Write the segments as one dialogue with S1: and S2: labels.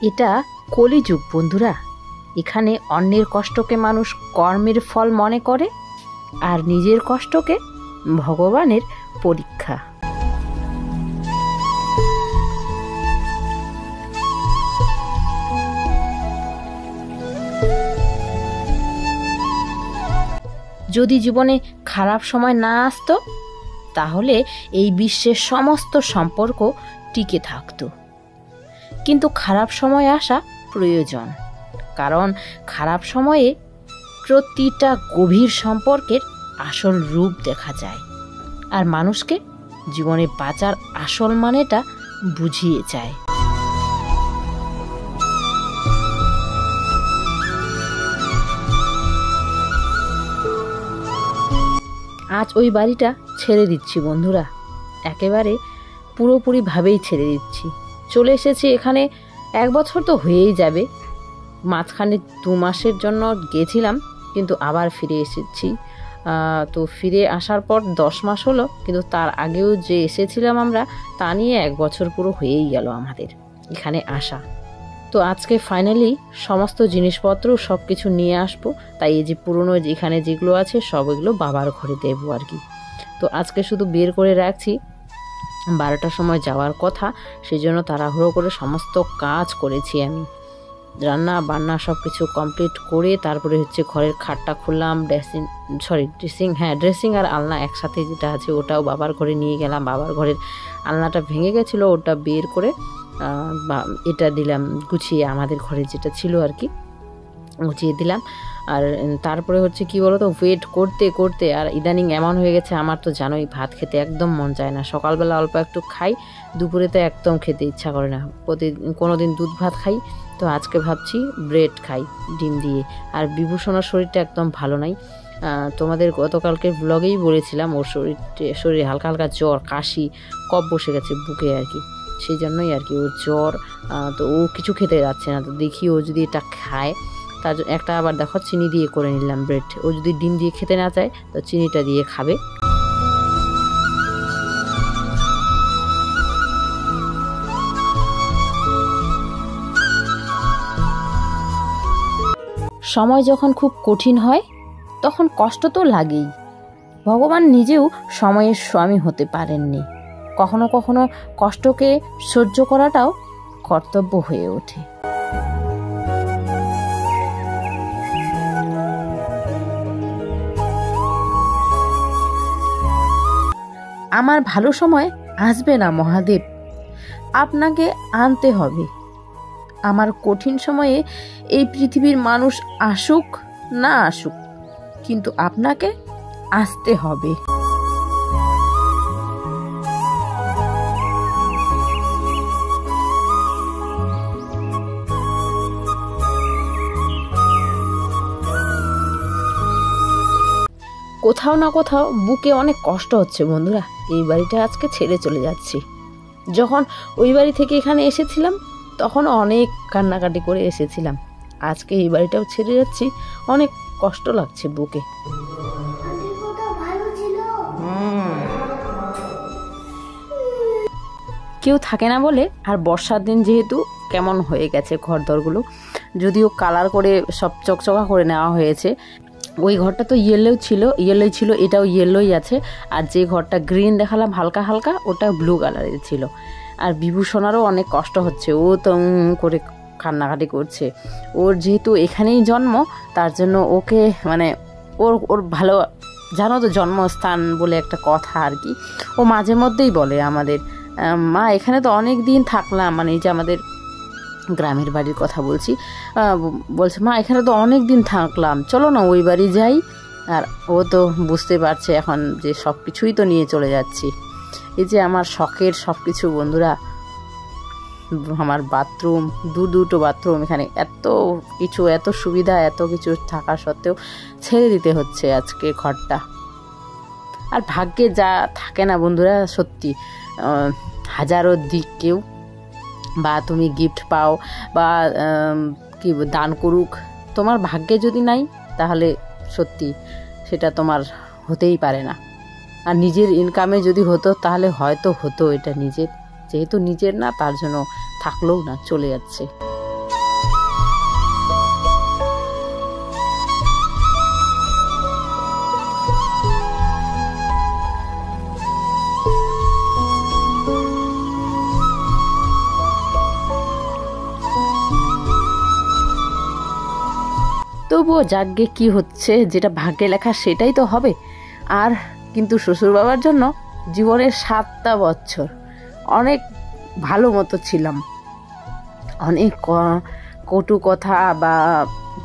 S1: এটা কলিযুগ বন্ধুরা। এখানে অন্যের কষ্টকে মানুষ কর্মের ফল মনে করে আর নিজের কষ্টকে ভগবানের পরীক্ষা। যদি জীবনে খারাপ সময় না আসতো তাহলে এই বিশ্বের সমস্ত সম্পর্ক টিকে থাকতো। কিন্তু খারাপ সময় আসা প্রয়োজন, কারণ খারাপ সময়ে প্রতিটা গভীর সম্পর্কের আসল রূপ দেখা যায় আর মানুষকে জীবনে বাঁচার আসল মানেটা বুঝিয়ে যায়। আজ ওই বাড়িটা ছেড়ে দিচ্ছি বন্ধুরা, একেবারে পুরোপুরিভাবেই ছেড়ে দিচ্ছি। চলে এসেছি এখানে 1 বছর তো হয়েই যাবে। মাঝখানে 2 মাসের জন্য গেছিলাম, কিন্তু আবার ফিরে এসেছি। তো ফিরে আসার পর 10 মাস হলো, কিন্তু তার আগেও যে এসেছিলাম আমরা, তা নিয়ে 1 বছর পুরো হয়েই গেল আমাদের এখানে আসা। তো আজকে ফাইনালি সমস্ত জিনিসপত্র সব কিছু নিয়ে আসবো। তাই এই যে পুরনো যেখানে যেগুলো আছে সব এগুলো বাবার ঘরে দেবো আর কি। তো আজকে শুধু বের করে রাখছি, 12টার সময় যাওয়ার কথা, সেই জন্য তাড়াহুড়ো করে সমস্ত কাজ করেছি আমি। রান্না বান্না সব কিছু কমপ্লিট করে তারপরে হচ্ছে ঘরের খাটটা খুললাম, ড্রেসিং আর আলনা একসাথে যেটা আছে ওটাও বাবার ঘরে নিয়ে গেলাম। বাবার ঘরের আলনাটা ভেঙে গেছিলো, ওটা বের করে এটা দিলাম গুছিয়ে, আমাদের ঘরে যেটা ছিল আর কি গুছিয়ে দিলাম। আর তারপরে হচ্ছে কি বলতো, ওয়েট করতে করতে আর ইদানিং এমন হয়ে গেছে, আমার তো জানোই ভাত খেতে একদম মন চায় না। সকালবেলা অল্প একটু খাই, দুপুরে তো একদম খেতে ইচ্ছা করে না। কোনো দিন দুধ ভাত খাই, তো আজকে ভাবছি ব্রেড খাই ডিম দিয়ে। আর বিভূষণার শরীরটা একদম ভালো নাই। তোমাদের গতকালকে ব্লগেই বলেছিলাম, ওর শরীরে হালকা হালকা জ্বর, কাশি, কফ বসে গেছে বুকে আর কি। সেই জন্যই আর কি ওর জ্বর। তো ও কিছু খেতে যাচ্ছে না, তো দেখি ও যদি এটা খায়, তার জন্য একটা আবার দেখো চিনি দিয়ে করে নিলাম ব্রেড। ও যদি ডিম দিয়ে খেতে না চায় তো চিনিটা দিয়ে খাবে। সময় যখন খুব কঠিন হয় তখন কষ্ট তো লাগেই। ভগবান নিজেও সময়ের স্বামী হতে পারেননি। কখনো কখনো কষ্টকে সহ্য করাটাও কর্তব্য হয়ে ওঠে। আমার ভালো সময় আসবে না মহাদেব, আপনাকে আনতে হবে। আমার কঠিন সময়ে এই পৃথিবীর মানুষ আসুক না আসুক, কিন্তু আপনাকে আসতে হবে। কোথাও না কোথাও বুকে অনেক কষ্ট হচ্ছে বন্ধুরা। এই বাড়িটা আজকে ছেড়ে চলে যাচ্ছি। যখন ওই বাড়ি থেকে এখানে এসেছিলাম তখন অনেক কান্নাকাটি করে এসেছিলাম। আজকে এই বাড়িটাও ছেড়ে যাচ্ছি, অনেক কষ্ট লাগছে বুকে। কেউ থাকে না বলে, আর বর্ষার দিন যেহেতু কেমন হয়ে গেছে ঘরদরগুলো, যদিও কালার করে সব চকচকা করে নেওয়া হয়েছে। ওই ঘরটা তো ইয়েলোই ছিল, এটাও ইয়েলোই আছে। আর যে ঘরটা গ্রিন দেখালাম হালকা হালকা, ওটা ব্লু কালারের ছিল। আর বিভূষণারও অনেক কষ্ট হচ্ছে, ও তো করে কান্নাকাটি করছে। ওর যেহেতু এখানেই জন্ম, তার জন্য ওকে মানে ওর ভালো, জানো তো জন্মস্থান বলে একটা কথা আর কি। ও মাঝে মধ্যেই বলে আমাদের, মা এখানে তো অনেক দিন থাকলাম, মানে এই যে আমাদের গ্রামের বাড়ির কথা বলছি, বলছে মা এখানে তো অনেক দিন থাকলাম, চলো না ওই বাড়ি যাই। আর ও তো বুঝতে পারছে এখন যে সব কিছুই তো নিয়ে চলে যাচ্ছি। এই যে আমার শখের সব কিছু বন্ধুরা, আমার বাথরুম, দুটো বাথরুম, এখানে এত কিছু, এত সুবিধা, এত কিছু থাকা সত্ত্বেও ছেড়ে দিতে হচ্ছে আজকে ঘরটা। আর ভাগ্যে যা থাকে না বন্ধুরা, সত্যি হাজারো দিক কেউ, বা তুমি গিফট পাও বা কি দান করুক, তোমার ভাগ্যে যদি নাই তাহলে সত্যি সেটা তোমার হতেই পারে না। আর নিজের ইনকামে যদি হতো তাহলে হয়তো হতো, এটা নিজের, যেহেতু নিজের না তার জন্য থাকলেও না, চলে যাচ্ছে। তবুও যাগ্যে কি হচ্ছে, যেটা ভাগ্যে লেখা সেটাই তো হবে। আর কিন্তু শ্বশুর বাবার জন্য জীবনের 7টা বছর অনেক ভালো মতো ছিলাম, অনেক কটু কথা বা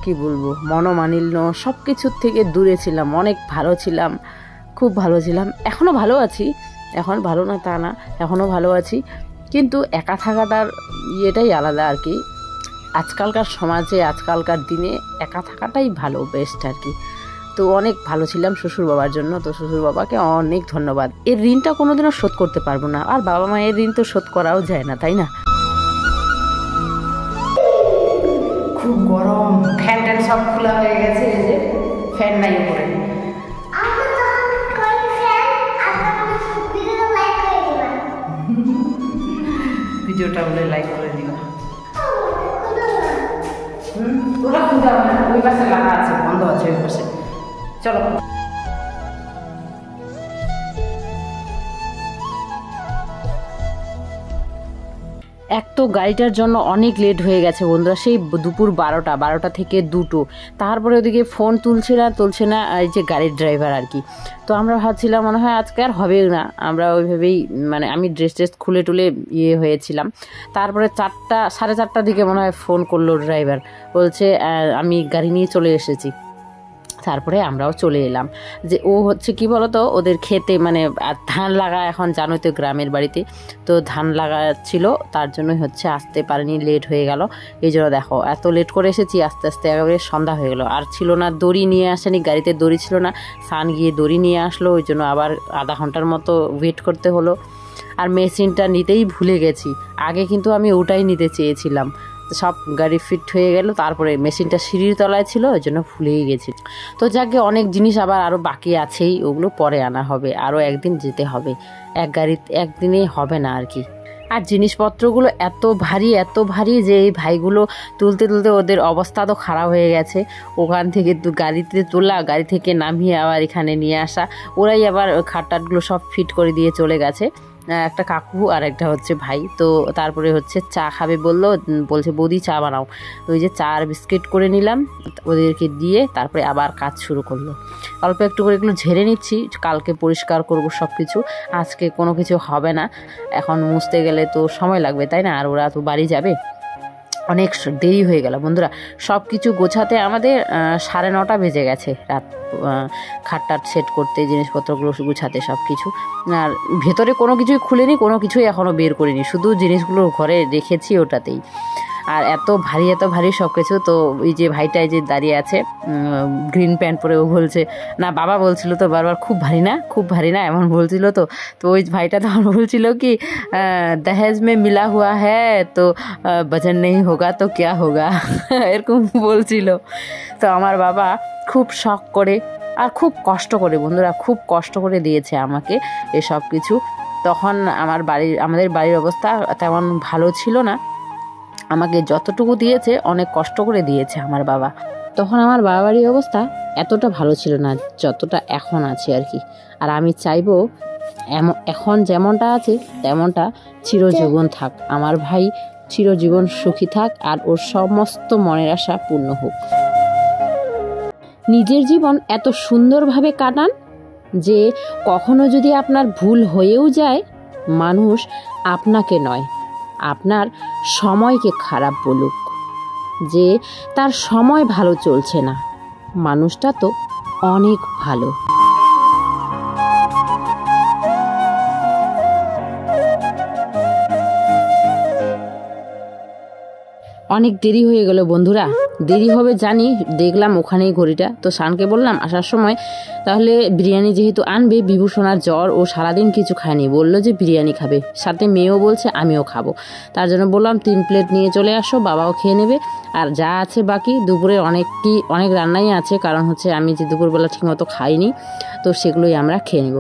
S1: কি বলবো মনোমালিন্য সব কিছুর থেকে দূরে ছিলাম, অনেক ভালো ছিলাম, খুব ভালো ছিলাম। এখনও ভালো আছি, এখন ভালো না তা না, এখনও ভালো আছি, কিন্তু একা থাকাটার ইয়েটাই আলাদা আর কি। আজকালকার সমাজে আজকালকার দিনে একা থাকাটাই ভালো, বেস্ট আর কি। তো অনেক ভালো ছিলাম শ্বশুর বাবার জন্য। তো শ্বশুর বাবাকে অনেক ধন্যবাদ। এর ঋণটা কোনোদিনও শোধ করতে পারবো না, আর বাবা মায়ের ঋণ তো শোধ করাও যায় না, তাই না? খুব গরম, ফ্যান ট্যান সব খোলা হয়ে গেছে, এই যে ফ্যান নাই উপরে। ভিডিওটা বলে লাইক করে দিবা। ওরা খুঁজে ওই পাশে লাগা আছে, বন্ধ আছে ওই পাশে। চলো এক তো গাড়িটার জন্য অনেক লেট হয়ে গেছে বন্ধুরা, সেই দুপুর 12টা থেকে 2টো। তারপরে ওদিকে ফোন তুলছে না এই যে গাড়ির ড্রাইভার আর কি। তো আমরা ভাবছিলাম মনে হয় আজকে আর হবে না, আমরা ওইভাবেই মানে আমি ড্রেস খুলে টুলে হয়েছিলাম। তারপরে 4:30টার দিকে মনে হয় ফোন করলো ড্রাইভার, বলছে আমি গাড়ি নিয়ে চলে এসেছি। তারপরে আমরাও চলে এলাম। যে ও হচ্ছে কি বলতো, ওদের খেতে মানে ধান লাগা, এখন জানোই তো গ্রামের বাড়িতে তো ধান লাগা ছিল, তার জন্যই হচ্ছে আসতে পারেনি, লেট হয়ে গেল। এই জন্য দেখো এত লেট করে এসেছি, আস্তে আস্তে একেবারে সন্ধ্যা হয়ে গেল। আর ছিল না দড়ি, নিয়ে আসেনি গাড়িতে, দড়ি ছিল না। সান গিয়ে দড়ি নিয়ে আসলো, ওই জন্য আবার আধা ঘন্টার মতো ওয়েট করতে হলো। আর মেশিনটা নিতেই ভুলে গেছি, আগে কিন্তু আমি ওটাই নিতে চেয়েছিলাম। সব গাড়ি ফিট হয়ে গেল, তারপরে মেশিনটা সিঁড়ির তলায় ছিল, ওই জন্য ভুলেই গেছি। তো যাকে অনেক জিনিস আবার আরও বাকি আছেই, ওগুলো পরে আনা হবে, আরও একদিন যেতে হবে, এক গাড়িতে একদিনে হবে না আর কি। আর জিনিসপত্রগুলো এত ভারী যে এই ভাইগুলো তুলতে ওদের অবস্থা তো খারাপ হয়ে গেছে। ওখান থেকে গাড়িতে তোলা, গাড়ি থেকে নামিয়ে আবার এখানে নিয়ে আসা, ওরাই আবার খাটটাটগুলো সব ফিট করে দিয়ে চলে গেছে, একটা কাকু আর একটা হচ্ছে ভাই। তো তারপরে হচ্ছে চা খাবে বলছে বৌদি চা বানাও। তো ওই যে চা আর বিস্কিট করে নিলাম, ওদেরকে দিয়ে তারপরে আবার কাজ শুরু করলো। অল্প একটু করে এগুলো ঝেড়ে নিচ্ছি, কালকে পরিষ্কার করব সব কিছু, আজকে কোনো কিছু হবে না। এখন মুছতে গেলে তো সময় লাগবে, তাই না? আর ওরা তো বাড়ি যাবে, অনেক দেরি হয়ে গেল বন্ধুরা। সব কিছু গোছাতে আমাদের 9:30 বেজে গেছে রাত, খাটটাট সেট করতে, জিনিসপত্রগুলো গুছাতে সব কিছু। আর ভেতরে কোনো কিছুই খুলিনি, কোনো কিছুই এখনও বের করিনি, শুধু জিনিসগুলো ঘরে রেখেছি ওটাতেই। আর এত ভারী সব কিছু। তো ওই যে ভাইটাই যে দাঁড়িয়ে আছে গ্রিন প্যান্ট পরে, ও বলছে না, বাবা বলছিল তো বারবার খুব ভারী না এমন বলছিল। তো ওই ভাইটা তখন বলছিল কি দহেজ মে মিলা হুয়া হ্যাঁ তো বজন নেই হোগা তো ক্যা হোগা, এরকম বলছিল। তো আমার বাবা খুব শখ করে আর খুব কষ্ট করে বন্ধুরা, খুব কষ্ট করে দিয়েছে আমাকে এসব কিছু। তখন আমাদের বাড়ির অবস্থা তেমন ভালো ছিল না, আমাকে যতটুকু দিয়েছে অনেক কষ্ট করে দিয়েছে আমার বাবা। তখন আমার বাবা বাড়ির অবস্থা এতটা ভালো ছিল না যতটা এখন আছে আর কি। আর আমি চাইবো এখন যেমনটা আছে তেমনটা চিরজীবন থাক, আমার ভাই চিরজীবন সুখী থাক, আর ওর সমস্ত মনের আশা পূর্ণ হোক। নিজের জীবন এত সুন্দরভাবে কাটান যে কখনো যদি আপনার ভুল হয়েও যায়, মানুষ আপনাকে নয়, আপনার সময়কে খারাপ বলুক, যে তার সময় ভালো চলছে না, মানুষটা তো অনেক ভালো। অনেক দেরি হয়ে গেল বন্ধুরা, দেরি হবে জানি, দেখলাম ওখানেই ঘড়িটা। তো শানকে বললাম আসার সময় তাহলে বিরিয়ানি যেহেতু আনবে, বিভূষণার জ্বর, ও সারাদিন কিছু খায়নি, বললো যে বিরিয়ানি খাবে, সাথে মেয়েও বলছে আমিও খাবো। তার জন্য বললাম 3 প্লেট নিয়ে চলে আসো, বাবাও খেয়ে নেবে। আর যা আছে বাকি দুপুরে অনেক রান্নাই আছে, কারণ হচ্ছে আমি যে দুপুরবেলা ঠিকমতো খাইনি, তো সেগুলোই আমরা খেয়ে নেব।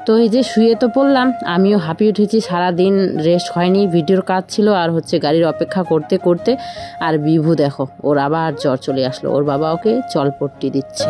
S1: তো এই যে শুয়ে তো পড়লাম, আমিও হাঁপিয়ে উঠেছি, সারাদিন রেস্ট হয়নি, ভিডিওর কাজ ছিল আর হচ্ছে গাড়ির অপেক্ষা করতে। আর বিভু দেখো, ওর আবার জ্বর চলে আসলো, ওর বাবা ওকে চলপট্টি দিচ্ছে।